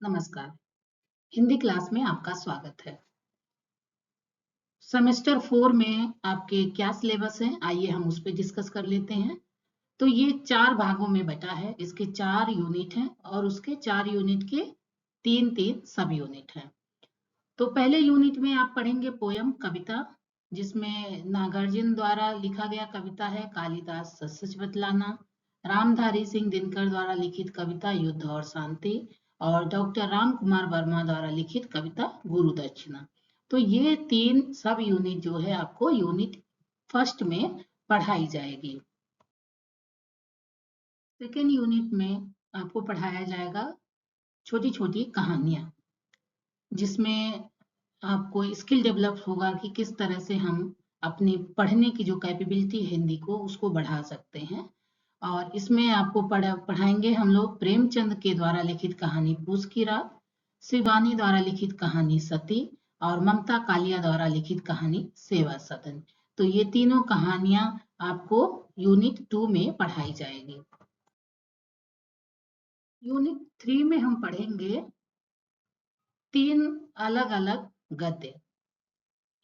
नमस्कार। हिंदी क्लास में आपका स्वागत है। सेमेस्टर 4 में आपके क्या सिलेबस है, आइए हम उस पे डिस्कस कर लेते हैं। तो ये 4 भागों में बटा है, इसके 4 यूनिट हैं और उसके 4 यूनिट के 3-3 सब यूनिट हैं। तो पहले यूनिट में आप पढ़ेंगे पोयम कविता, जिसमें नागार्जुन द्वारा लिखा गया कविता है कालिदास सच सच बतलाना, रामधारी सिंह दिनकर द्वारा लिखित कविता युद्ध और शांति और डॉक्टर राम कुमार वर्मा द्वारा लिखित कविता गुरु दक्षिणा। तो ये 3 सब यूनिट जो है आपको यूनिट फर्स्ट में पढ़ाई जाएगी। सेकेंड यूनिट में आपको पढ़ाया जाएगा छोटी छोटी कहानियां, जिसमें आपको स्किल डेवलप होगा कि किस तरह से हम अपनी पढ़ने की जो कैपेबिलिटी है हिंदी को उसको बढ़ा सकते हैं। और इसमें आपको पढ़ाएंगे हम लोग प्रेमचंद के द्वारा लिखित कहानी पूस की रात, शिवानी द्वारा लिखित कहानी सती और ममता कालिया द्वारा लिखित कहानी सेवा सदन। तो ये तीनों कहानियां आपको यूनिट 2 में पढ़ाई जाएगी। यूनिट 3 में हम पढ़ेंगे 3 अलग अलग गद्य।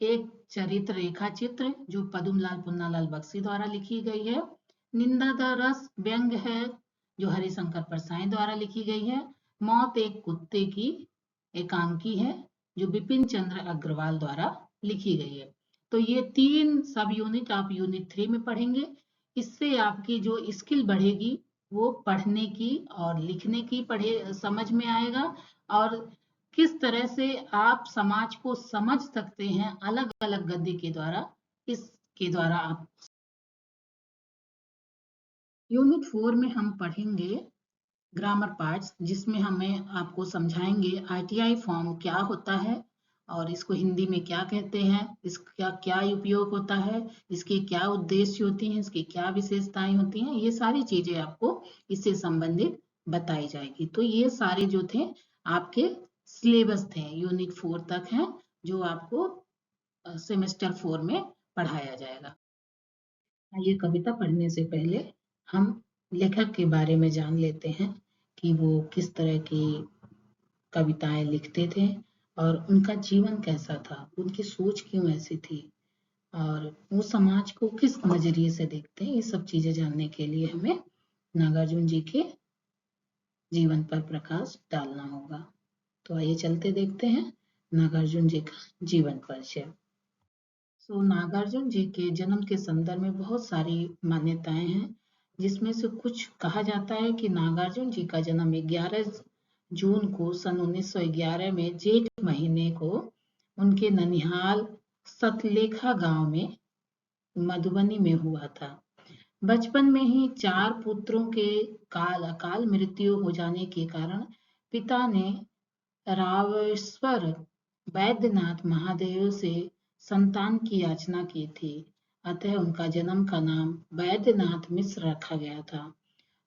एक चरित्र रेखा चित्र जो पदुमलाल पुन्नालाल बख्शी द्वारा लिखी गई है, निंदा द रस व्यंग है जो हरिशंकर परसाई द्वारा लिखी गई है, मौत एक कुत्ते की एकांकी है जो बिपिन चंद्र अग्रवाल द्वारा लिखी गई है। तो ये 3 सब यूनिट आप यूनिट 3 में पढ़ेंगे। इससे आपकी जो स्किल बढ़ेगी वो पढ़ने की और लिखने की समझ में आएगा, और किस तरह से आप समाज को समझ सकते हैं अलग अलग गद्य के द्वारा, इसके द्वारा आप। यूनिट 4 में हम पढ़ेंगे ग्रामर पार्ट्स, जिसमें हमें आपको समझाएंगे आरटीआई फॉर्म क्या होता है और इसको हिंदी में क्या कहते हैं, इसका क्या उपयोग होता है, इसके क्या उद्देश्य होते हैं, इसकी क्या विशेषताएं होती हैं, ये सारी चीजें आपको इससे संबंधित बताई जाएगी। तो ये सारे जो थे आपके सिलेबस थे यूनिट 4 तक हैं, जो आपको सेमेस्टर 4 में पढ़ाया जाएगा। ये कविता पढ़ने से पहले हम लेखक के बारे में जान लेते हैं कि वो किस तरह की कविताएं लिखते थे और उनका जीवन कैसा था, उनकी सोच क्यों ऐसी थी और वो समाज को किस नजरिए से देखते हैं। ये सब चीजें जानने के लिए हमें नागार्जुन जी के जीवन पर प्रकाश डालना होगा। तो आइए चलते देखते हैं नागार्जुन जी का जीवन परिचय। नागार्जुन जी के जन्म के संदर्भ में बहुत सारी मान्यताएं हैं, जिसमें से कुछ कहा जाता है कि नागार्जुन जी का जन्म 11 जून को सन 1911 में जेठ महीने को उनके ननिहाल सतलेखा गांव में मधुबनी में हुआ था। बचपन में ही 4 पुत्रों के अकाल मृत्यु हो जाने के कारण पिता ने रावेश्वर वैद्यनाथ महादेव से संतान की याचना की थी, अतः उनका जन्म का नाम वैद्यनाथ मिश्र रखा गया था,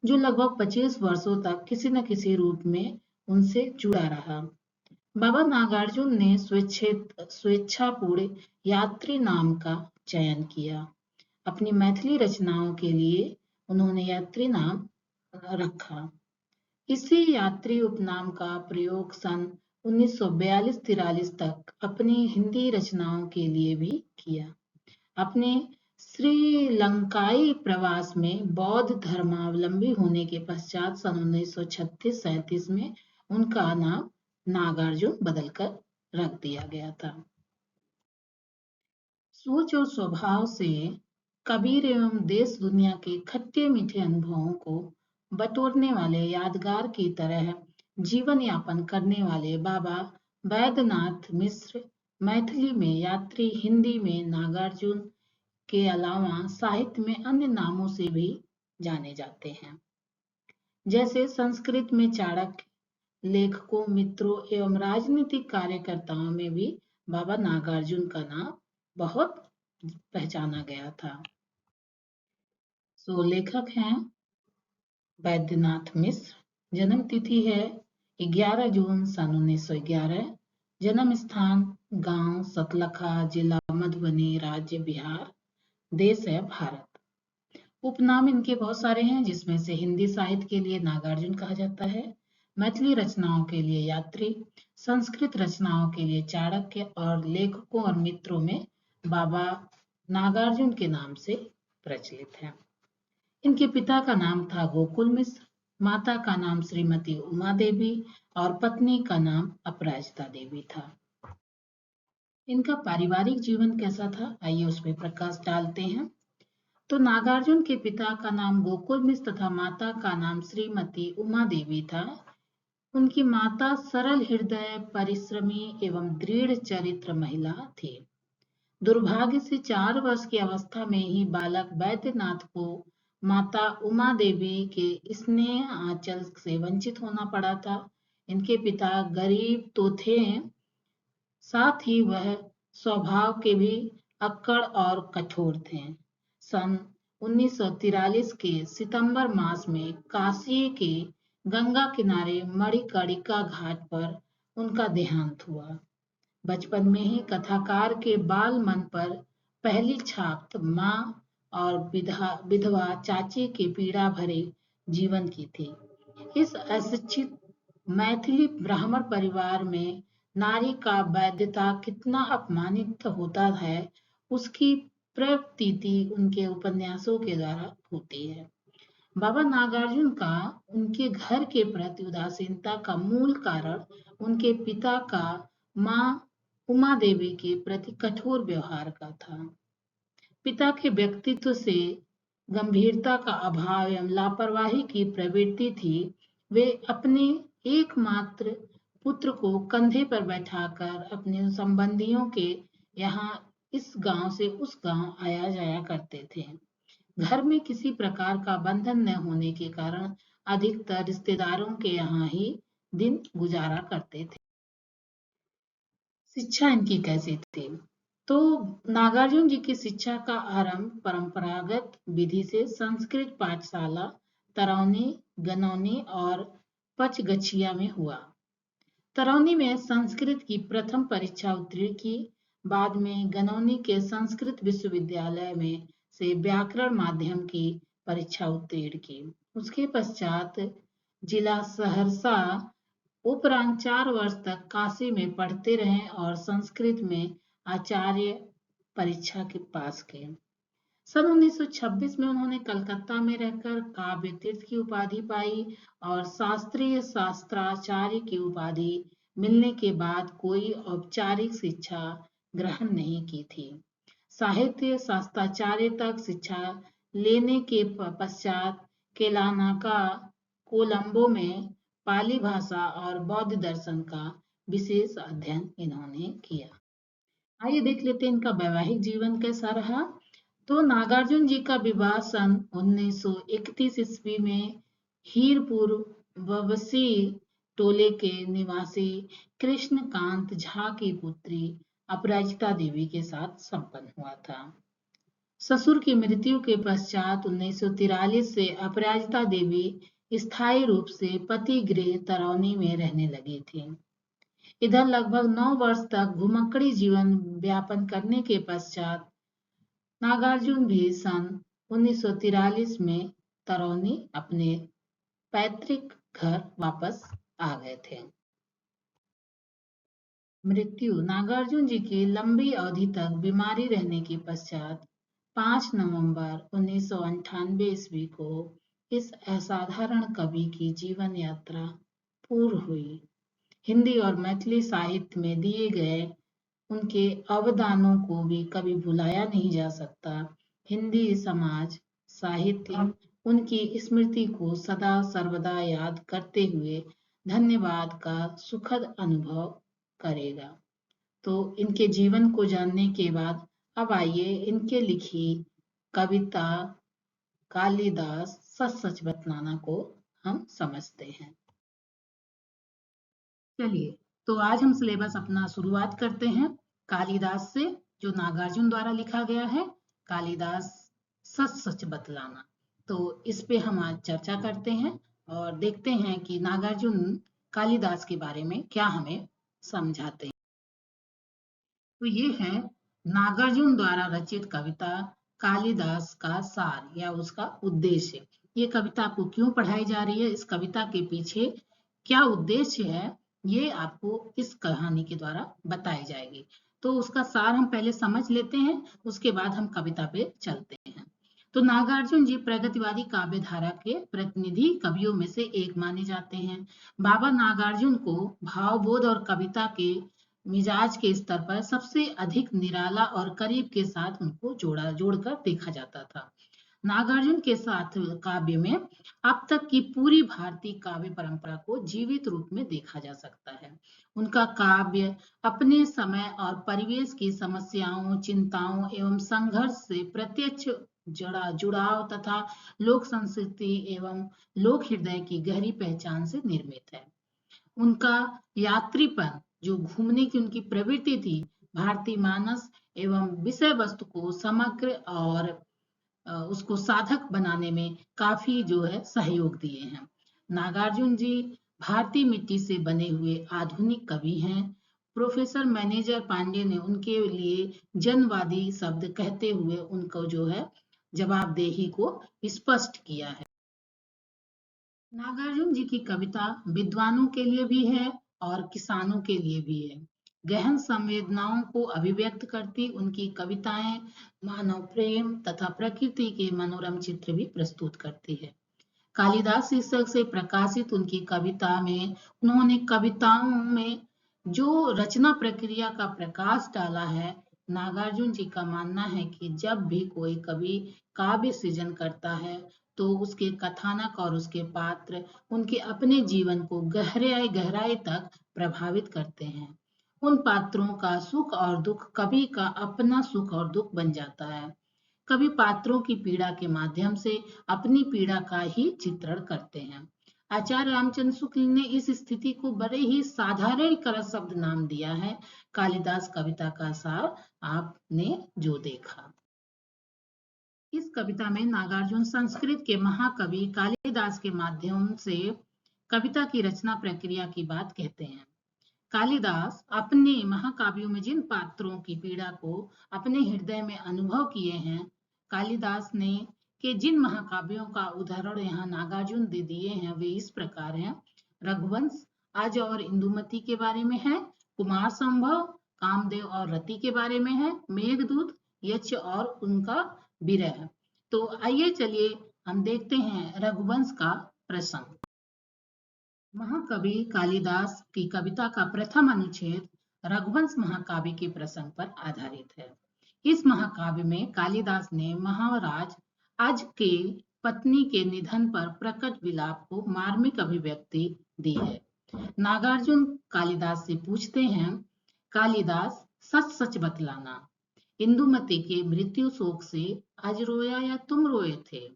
जो लगभग 25 वर्षों तक किसी न किसी रूप में उनसे जुड़ा रहा। बाबा नागार्जुन ने स्वेच्छापूर्ण यात्री नाम का चयन किया। अपनी मैथिली रचनाओं के लिए उन्होंने यात्री नाम रखा। इसी यात्री उपनाम का प्रयोग सन 1942-43 तक अपनी हिंदी रचनाओं के लिए भी किया। अपने श्रीलंकाई प्रवास में बौद्ध धर्मावलंबी होने के पश्चात सन 1936-37 में उनका नाम नागार्जुन बदलकर रख दिया गया था। सोच और स्वभाव से कबीर एवं देश दुनिया के खट्टे मीठे अनुभवों को बटोरने वाले यादगार की तरह जीवन यापन करने वाले बाबा वैद्यनाथ मिश्र मैथिली में यात्री, हिंदी में नागार्जुन के अलावा साहित्य में अन्य नामों से भी जाने जाते हैं, जैसे संस्कृत में चाणक्य, लेखकों, मित्रों एवं राजनीतिक कार्यकर्ताओं में भी बाबा नागार्जुन का नाम बहुत पहचाना गया था। लेखक हैं वैद्यनाथ मिश्र। जन्म तिथि है 11 जून सन 1911। जन्म स्थान गांव सतलखा, जिला मधुबनी, राज्य बिहार, देश है भारत। उपनाम इनके बहुत सारे हैं, जिसमें से हिंदी साहित्य के लिए नागार्जुन कहा जाता है, मैथिली रचनाओं के लिए यात्री, संस्कृत रचनाओं के लिए चाणक्य और लेखकों और मित्रों में बाबा नागार्जुन के नाम से प्रचलित है। इनके पिता का नाम था गोकुल मिश्र, माता का नाम श्रीमती उमा देवी और पत्नी का नाम अपराजिता देवी था। इनका पारिवारिक जीवन कैसा था, आइए उस पर प्रकाश डालते हैं। तो नागार्जुन के पिता का नाम गोकुल मिश्र तथा माता का नाम श्रीमती उमा देवी था। उनकी माता सरल हृदय, परिश्रमी एवं दृढ़ चरित्र महिला थी। दुर्भाग्य से 4 वर्ष की अवस्था में ही बालक वैद्यनाथ को माता उमा देवी के स्नेह आंचल से वंचित होना पड़ा था। इनके पिता गरीब तो थे, साथ ही वह स्वभाव के भी अक्कड़ और कठोर थे। सन 1943 के सितंबर मास में काशी के गंगा किनारे मणिकर्णिका घाट पर उनका देहांत हुआ। बचपन में ही कथाकार के बाल मन पर पहली छाप माँ और विधवा चाची के पीड़ा भरे जीवन की थी। इस अशिक्षित मैथिली ब्राह्मण परिवार में नारी का वैधता कितना अपमानित होता है, उसकी प्रतीति उनके उपन्यासों के द्वारा होती है। बाबा नागार्जुन का उनके घर के प्रति उदासीनता का मूल कारण उनके पिता का माँ उमा देवी के प्रति कठोर व्यवहार का था। पिता के व्यक्तित्व से गंभीरता का अभाव एवं लापरवाही की प्रवृत्ति थी। वे अपने एकमात्र पुत्र को कंधे पर बैठाकर अपने संबंधियों के यहाँ इस गांव से उस गांव आया जाया करते थे। घर में किसी प्रकार का बंधन न होने के कारण अधिकतर रिश्तेदारों के यहाँ ही दिन गुजारा करते थे। शिक्षा इनकी कैसी थी? तो नागार्जुन जी की शिक्षा का आरंभ परंपरागत विधि से संस्कृत पाठशाला तरौनी, गनौनी और पचगछिया में हुआ। तरौनी में संस्कृत की प्रथम परीक्षा उत्तीर्ण की, बाद में गनौनी के संस्कृत विश्वविद्यालय में से व्याकरण माध्यम की परीक्षा उत्तीर्ण की। उसके पश्चात जिला सहरसा उपरांत 4 वर्ष तक काशी में पढ़ते रहे और संस्कृत में आचार्य परीक्षा के पास किए। सन 1926 में उन्होंने कलकत्ता में रहकर काव्य तीर्थ की उपाधि पाई और शास्त्रीय शास्त्राचार्य की उपाधि मिलने के बाद कोई औपचारिक शिक्षा ग्रहण नहीं की थी। साहित्य शास्त्राचार्य तक शिक्षा लेने के पश्चात केलानाका कोलंबो में पाली भाषा और बौद्ध दर्शन का विशेष अध्ययन इन्होंने किया। आइए देख लेते हैं इनका वैवाहिक जीवन कैसा रहा। तो नागार्जुन जी का विवाह सन 1931 ईस्वी में हीरपुर ववसी टोले के निवासी कृष्णकांत झा की पुत्री अपराजिता देवी के साथ संपन्न हुआ था। ससुर की मृत्यु के पश्चात 1943 से अपराजिता देवी स्थायी रूप से पति गृह तरौनी में रहने लगी थी। इधर लगभग 9 वर्ष तक घुमक्कड़ी जीवन व्यापन करने के पश्चात नागार्जुन भी सन 1943 में तरौनी अपने पैतृक घर वापस आ गए थे। मृत्यु नागार्जुन जी की लंबी अवधि तक बीमारी रहने के पश्चात 5 नवंबर 1998 ईस्वी को इस असाधारण कवि की जीवन यात्रा पूर्ण हुई। हिंदी और मैथिली साहित्य में दिए गए उनके अवदानों को भी कभी भुलाया नहीं जा सकता। हिंदी समाज साहित्य उनकी स्मृति को सदा सर्वदा याद करते हुए धन्यवाद का सुखद अनुभव करेगा। तो इनके जीवन को जानने के बाद अब आइए इनके लिखी कविता कालिदास सच सच बतलाना को हम समझते हैं। चलिए, तो आज हम सिलेबस अपना शुरुआत करते हैं कालिदास से, जो नागार्जुन द्वारा लिखा गया है, कालिदास सच सच बतलाना। तो इस पे हम आज चर्चा करते हैं और देखते हैं कि नागार्जुन कालिदास के बारे में क्या हमें समझाते हैं। तो ये है नागार्जुन द्वारा रचित कविता कालिदास का सार या उसका उद्देश्य। ये कविता आपको क्यों पढ़ाई जा रही है, इस कविता के पीछे क्या उद्देश्य है, ये आपको इस कहानी के द्वारा बताई जाएगी। तो उसका सार हम पहले समझ लेते हैं, उसके बाद हम कविता पे चलते हैं। तो नागार्जुन जी प्रगतिवादी काव्य धारा के प्रतिनिधि कवियों में से एक माने जाते हैं। बाबा नागार्जुन को भावबोध और कविता के मिजाज के स्तर पर सबसे अधिक निराला और करीब के साथ उनको जोड़कर देखा जाता था। नागार्जुन के साथ काव्य में अब तक की पूरी भारतीय काव्य परंपरा को जीवित रूप में देखा जा सकता है। उनका काव्य अपने समय और परिवेश की समस्याओं, चिंताओं एवं संघर्ष से प्रत्यक्ष जुड़ाव तथा लोक संस्कृति एवं लोक हृदय की गहरी पहचान से निर्मित है। उनका यात्रीपन, जो घूमने की उनकी प्रवृत्ति थी, भारतीय मानस एवं विषय वस्तु को समग्र और उसको साधक बनाने में काफी जो है सहयोग दिए हैं। नागार्जुन जी भारतीय मिट्टी से बने हुए आधुनिक कवि हैं। प्रोफेसर मैनेजर पांडे ने उनके लिए जनवादी शब्द कहते हुए उनको जो है जवाबदेही को स्पष्ट किया है। नागार्जुन जी की कविता विद्वानों के लिए भी है और किसानों के लिए भी है। गहन संवेदनाओं को अभिव्यक्त करती उनकी कविताएं मानव प्रेम तथा प्रकृति के मनोरम चित्र भी प्रस्तुत करती है। कालिदास शीर्षक से प्रकाशित उनकी कविता में उन्होंने कविताओं में जो रचना प्रक्रिया का प्रकाश डाला है। नागार्जुन जी का मानना है कि जब भी कोई कवि काव्य सृजन करता है तो उसके कथानक और उसके पात्र उनके अपने जीवन को गहराई तक प्रभावित करते हैं। उन पात्रों का सुख और दुख कवि का अपना सुख और दुख बन जाता है। कवि पात्रों की पीड़ा के माध्यम से अपनी पीड़ा का ही चित्रण करते हैं। आचार्य रामचंद्र शुक्ल ने इस स्थिति को बड़े ही साधारण शब्द नाम दिया है, कालिदास कविता का सार आपने जो देखा। इस कविता में नागार्जुन संस्कृत के महाकवि कालिदास के माध्यम से कविता की रचना प्रक्रिया की बात कहते हैं। कालिदास अपने महाकाव्यों में जिन पात्रों की पीड़ा को अपने हृदय में अनुभव किए हैं, कालिदास ने के जिन महाकाव्यों का उदाहरण यहाँ नागार्जुन दे दिए हैं, वे इस प्रकार हैं। रघुवंश अज और इंदुमती के बारे में है। कुमार संभव कामदेव और रति के बारे में है। मेघदूत यक्ष और उनका विरह। तो आइए चलिए हम देखते हैं रघुवंश का प्रसंग। महाकवि कालिदास की कविता का प्रथम अनुच्छेद रघुवंश महाकाव्य के प्रसंग पर आधारित है। इस महाकाव्य में कालिदास ने महाराज अज के पत्नी के निधन पर प्रकट विलाप को मार्मिक अभिव्यक्ति दी है। नागार्जुन कालिदास से पूछते हैं, कालिदास सच सच बतलाना, इंदुमती के मृत्यु शोक से अज रोया या तुम रोए थे?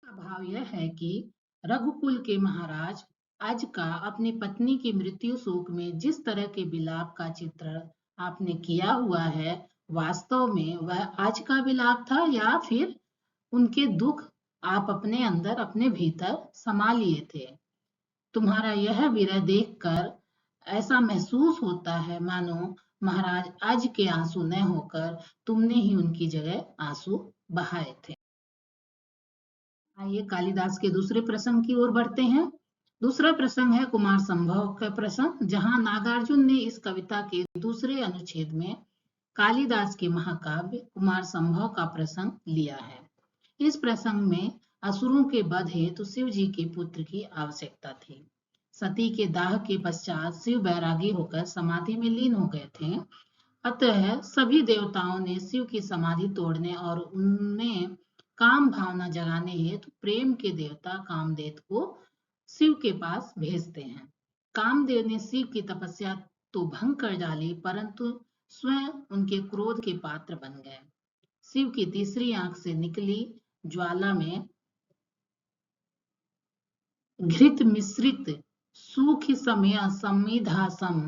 भाव यह है कि रघुकुल के महाराज अज का अपनी पत्नी की मृत्यु शोक में जिस तरह के विलाप का चित्रण आपने किया हुआ है, वास्तव में वह अज का विलाप था या फिर उनके दुख आप अपने अंदर अपने भीतर समा लिए थे। तुम्हारा यह विरह देखकर ऐसा महसूस होता है मानो महाराज अज के आंसू न होकर तुमने ही उनकी जगह आंसू बहाए थे। आइए कालिदास के दूसरे प्रसंग की ओर बढ़ते हैं। दूसरा प्रसंग है कुमार संभव का प्रसंग, जहां नागार्जुन ने इस कविता के दूसरे अनुच्छेद में कालिदास के महाकाव्य कुमार संभव का प्रसंग लिया है। इस प्रसंग में असुरों के वध हेतु शिव जी के पुत्र की आवश्यकता थी। सती के दाह के पश्चात शिव बैरागी होकर समाधि में लीन हो गए थे। अतः सभी देवताओं ने शिव की समाधि तोड़ने और उनमें काम भावना जगाने हेतु प्रेम के देवता कामदेव को शिव के पास भेजते हैं। कामदेव ने शिव की तपस्या तो भंग कर डाली, परंतु स्वयं उनके क्रोध के पात्र बन गए। शिव की तीसरी आंख से निकली ज्वाला में घृत मिश्रित सूखी समय समिधासम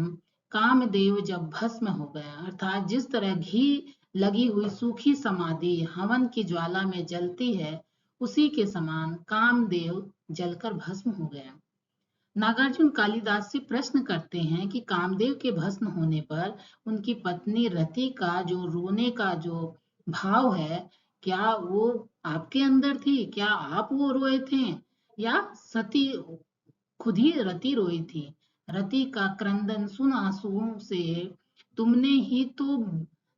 कामदेव जब भस्म हो गया, अर्थात जिस तरह घी लगी हुई सूखी समाधि हवन की ज्वाला में जलती है, उसी के समान कामदेव जलकर भस्म हो गया। नागार्जुन कालिदास से प्रश्न करते हैं कि कामदेव के भस्म होने पर उनकी पत्नी रति का जो रोने का जो भाव है, क्या वो आपके अंदर थी? क्या आप वो रोए थे या सती खुद ही रति रोई थी। रति का क्रंदन सुन आंसुओं से तुमने ही तो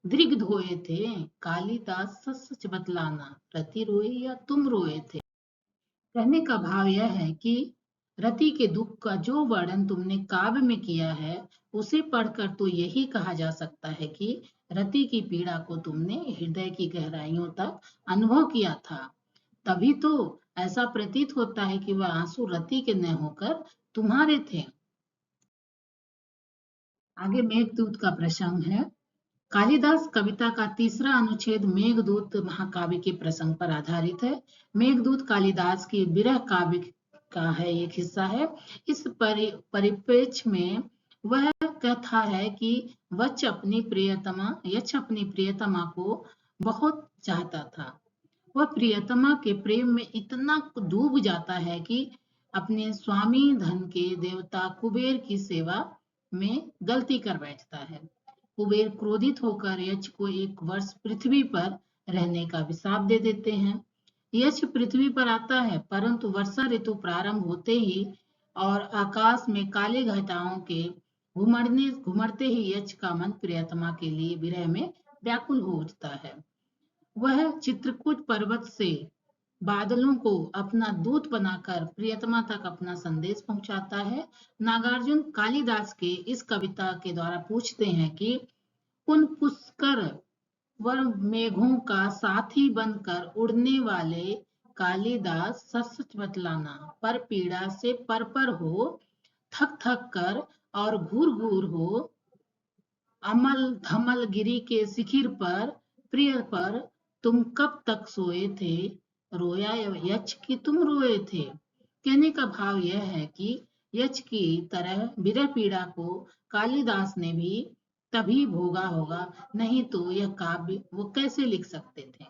दृग धोए थे। कालिदास सच सच बतलाना, रति रोई या तुम रोए थे। कहने का भाव यह है कि रति के दुख का जो वर्णन तुमने काव्य में किया है, उसे पढ़कर तो यही कहा जा सकता है कि रति की पीड़ा को तुमने हृदय की गहराइयों तक अनुभव किया था। तभी तो ऐसा प्रतीत होता है कि वह आंसू रति के न होकर तुम्हारे थे। आगे मेघदूत का प्रसंग है। कालिदास कविता का तीसरा अनुच्छेद मेघदूत महाकाव्य के प्रसंग पर आधारित है। मेघदूत कालिदास की विरह काव्य का है एक हिस्सा है। इस परिप्रेक्ष्य में वह कथा है कि यक्ष अपनी प्रियतमा को बहुत चाहता था। वह प्रियतमा के प्रेम में इतना डूब जाता है कि अपने स्वामी धन के देवता कुबेर की सेवा में गलती कर बैठता है। कुबेर क्रोधित होकर यक्ष को एक वर्ष पृथ्वी पर रहने का विशाप दे देते हैं। यक्ष पृथ्वी पर आता है, परंतु वर्षा ऋतु प्रारंभ होते ही और आकाश में काले घटाओं के घुमड़ते ही यक्ष का मन प्रियतमा के लिए विरह में व्याकुल हो उठता है। वह चित्रकूट पर्वत से बादलों को अपना दूत बनाकर प्रियतमा तक अपना संदेश पहुंचाता है। नागार्जुन कालिदास के इस कविता के द्वारा पूछते हैं कि उन पुष्कर व मेघों का साथी बनकर उड़ने वाले कालिदास सच सच बतलाना, पर पीड़ा से पर हो, थक थक कर और घूर घूर हो, अमल धमल गिरी के शिखिर पर प्रिय पर तुम कब तक सोए थे, रोया यक्ष की तुम रोए थे। कहने का भाव यह है कि यक्ष की तरह विरह पीड़ा को कालिदास ने भी तभी भोगा होगा, नहीं तो यह काव्य वो कैसे लिख सकते थे।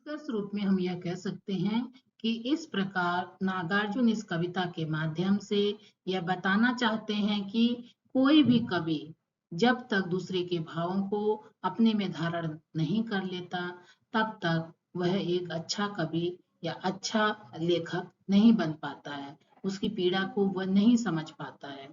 निष्कर्ष रूप में हम यह कह सकते हैं कि इस प्रकार नागार्जुन इस कविता के माध्यम से यह बताना चाहते हैं कि कोई भी कवि जब तक दूसरे के भावों को अपने में धारण नहीं कर लेता, तब तक वह एक अच्छा कवि या अच्छा लेखक नहीं बन पाता है। उसकी पीड़ा को वह नहीं समझ पाता है।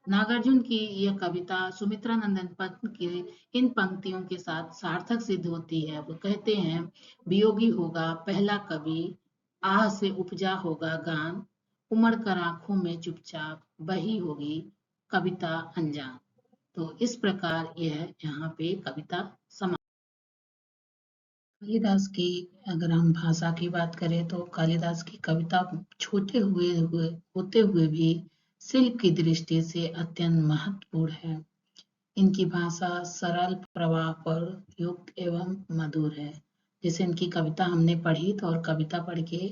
नागार्जुन की यह कविता सुमित्रा नंदन पन्त के इन पंक्तियों के साथ सार्थक सिद्ध होती है। वो कहते हैं, वियोगी होगा पहला कवि, आह से उपजा होगा गान, उमड़ कर आंखों में चुपचाप बही होगी कविता अनजान। तो इस प्रकार यह यहाँ पे कविता समाप्त। कालिदास की अगर हम भाषा की बात करें तो कालिदास की कविता छोटे होते हुए भी शिल्प की दृष्टि से अत्यंत महत्वपूर्ण है। इनकी भाषा सरल, प्रवाह पर युक्त एवं मधुर है। जैसे इनकी कविता हमने पढ़ी तो और कविता पढ़ के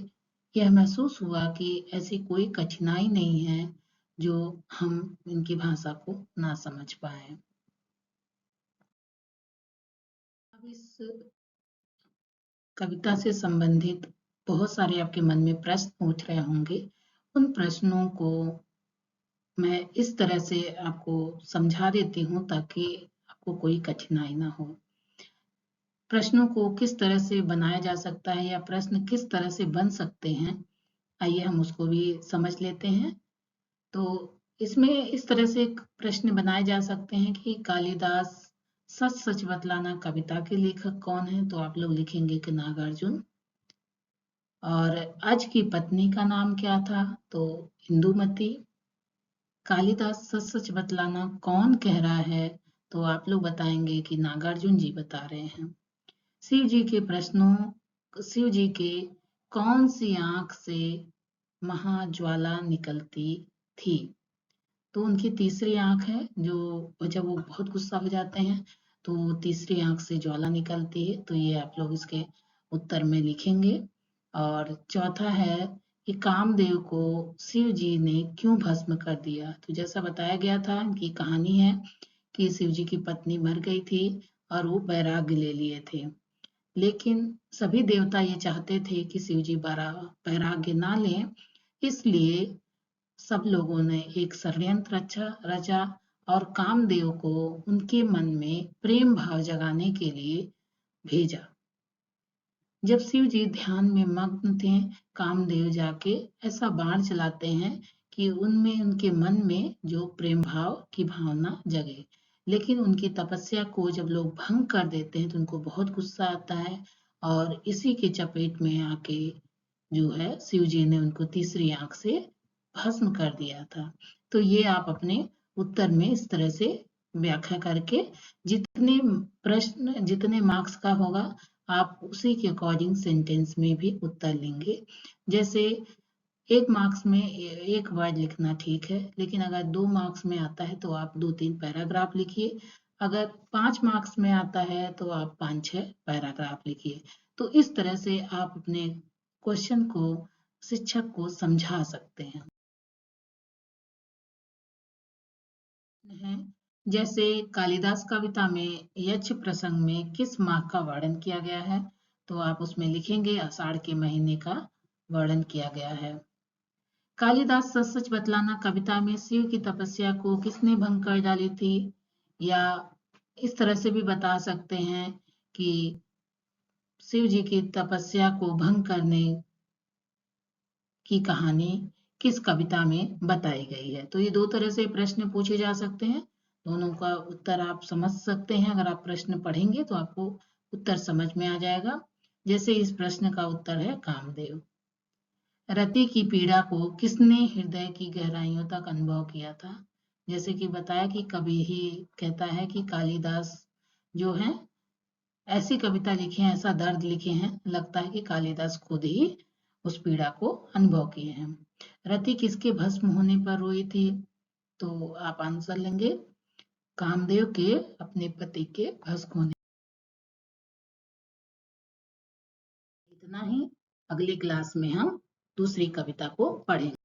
यह महसूस हुआ कि ऐसी कोई कठिनाई नहीं है जो हम इनकी भाषा को ना समझ पाए। अब इस कविता से संबंधित बहुत सारे आपके मन में प्रश्न पूछ रहे होंगे। उन प्रश्नों को मैं इस तरह से आपको समझा देती हूँ ताकि आपको कोई कठिनाई ना हो। प्रश्नों को किस तरह से बनाया जा सकता है या प्रश्न किस तरह से बन सकते हैं, आइए हम उसको भी समझ लेते हैं। तो इसमें इस तरह से प्रश्न बनाए जा सकते हैं कि कालिदास सच सच बतलाना कविता के लेखक कौन है, तो आप लोग लिखेंगे कि नागार्जुन। और आज की पत्नी का नाम क्या था, तो इंदुमती। कालिदास सच सच बतलाना कौन कह रहा है, तो आप लोग बताएंगे कि नागार्जुन जी बता रहे हैं। शिव जी के कौन सी आंख से महाज्वाला निकलती थी, तो उनकी तीसरी आंख है, जो जब वो बहुत गुस्सा हो जाते हैं तो तीसरी आंख से ज्वाला निकलती है। तो ये आप लोग इसके उत्तर में लिखेंगे। और चौथा है कि कामदेव को शिव जी ने क्यों भस्म कर दिया, तो जैसा बताया गया था कि कहानी है कि शिव जी की पत्नी मर गई थी और वो वैराग्य ले लिए थे, लेकिन सभी देवता ये चाहते थे कि शिव जी वैराग्य ना लें, इसलिए सब लोगों ने एक षड्यंत्र रचा और कामदेव को उनके मन में प्रेम भाव जगाने के लिए भेजा। जब शिव जी ध्यान में मग्न थे, कामदेव जाके ऐसा बाण चलाते हैं कि उनमें उनके मन में जो प्रेम भाव की भावना जगे। लेकिन उनकी तपस्या को जब लोग भंग कर देते हैं तो उनको बहुत गुस्सा आता है और इसी के चपेट में आके जो है शिव जी ने उनको तीसरी आंख से भस्म कर दिया था। तो ये आप अपने उत्तर में इस तरह से व्याख्या करके जितने प्रश्न जितने मार्क्स का होगा आप उसी के अकॉर्डिंग सेंटेंस में भी उत्तर लेंगे। जैसे 1 मार्क्स में 1 वर्ड लिखना ठीक है, लेकिन अगर 2 मार्क्स में आता है तो आप 2-3 पैराग्राफ लिखिए। अगर 5 मार्क्स में आता है तो आप 5-6 पैराग्राफ लिखिए। तो इस तरह से आप अपने क्वेश्चन को शिक्षक को समझा सकते हैं। जैसे कालिदास कविता में यक्ष प्रसंग में किस माह का वर्णन किया गया है, तो आप उसमें लिखेंगे आषाढ़ के महीने का वर्णन किया गया है। कालिदास सच सच बतलाना कविता में शिव की तपस्या को किसने भंग कर डाली थी, या इस तरह से भी बता सकते हैं कि शिव जी की तपस्या को भंग करने की कहानी किस कविता में बताई गई है। तो ये 2 तरह से प्रश्न पूछे जा सकते हैं। दोनों का उत्तर आप समझ सकते हैं। अगर आप प्रश्न पढ़ेंगे तो आपको उत्तर समझ में आ जाएगा। जैसे इस प्रश्न का उत्तर है कामदेव। रति की पीड़ा को किसने हृदय की गहराइयों तक अनुभव किया था? जैसे कि बताया कि कवि ही कहता है कि कालिदास जो है ऐसी कविता लिखी है, ऐसा दर्द लिखे हैं, लगता है कि कालिदास खुद ही उस पीड़ा को अनुभव किए हैं। रति किसके भस्म होने पर रोई थी? तो आप आंसर लेंगे कामदेव के अपने पति के भस्म होने। इतना ही। अगली क्लास में हम दूसरी कविता को पढ़ेंगे।